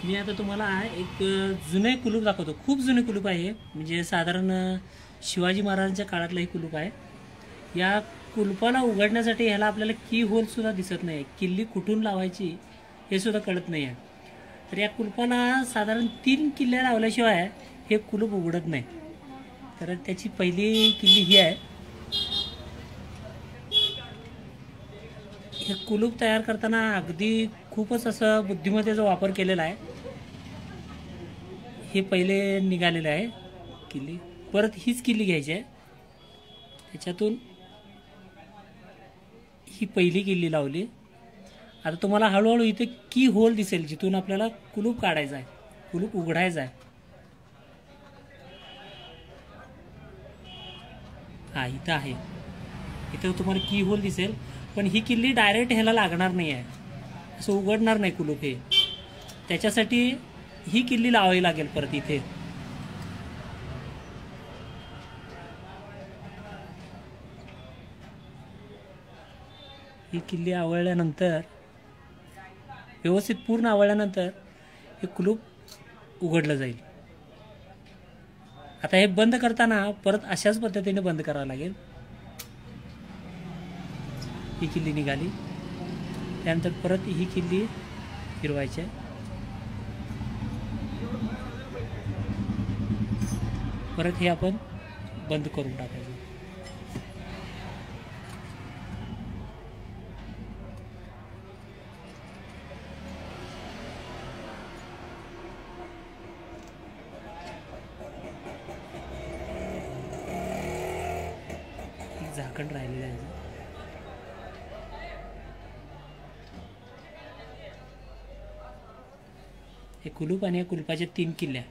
मी आता तुम्हाला एक जुने कुलूप दाखवतो। खूप जुने कुलूप आहे, म्हणजे साधारण शिवाजी महाराजांच्या काळातलं हे कुलूप आहे। या कुलूपाला उघडण्यासाठी ह्याला आपल्याला की होल सुद्धा दिसत नाही, किल्ली कुठून लावायची हे सुद्धा कळत नाही आहे। तर या कुलूपाला साधारण 3 किल्ल्या लावल्याशिवाय हे कुलूप उघडत नाही। तर त्याची पहिली किल्ली ही आहे। हे कुलूप तयार करताना अगदी खूपच असं बुद्धिमत्तेचा वापर केलेला आहे। हे पहिले निघालेले आहे किल्ली, परत हीच किल्ली घ्यायची आहे। त्याच्यातून ही पहिली किल्ली लावली। आता तुम्हाला हळूहळू इथे की होल दिसेल, जिथून आपल्याला कुलूप काढायचा आहे, कुलूप उघडायचा आहे। हा इथं आहे, इथं तुम्हाला की होल दिसेल, पण ही किल्ली डायरेक्ट ह्याला लागणार नाही आहे, असं उघडणार नाही कुलूप हे। त्याच्यासाठी ही किल्ली लावावी लागेल परत इथे। ही किल्ली आवळल्यानंतर, व्यवस्थित पूर्ण आवळल्यानंतर हे कुलूप उघडलं जाईल। आता हे बंद करताना परत अशाच पद्धतीने बंद करावं लागेल। ही किल्ली निघाली, त्यानंतर परत ही किल्ली फिरवायची आहे, परत हे आपण बंद करून टाकायचं। झाकण राहिलेलं आहे। हे कुलूप आणि या कुलूपाच्या 3 किल्ल्या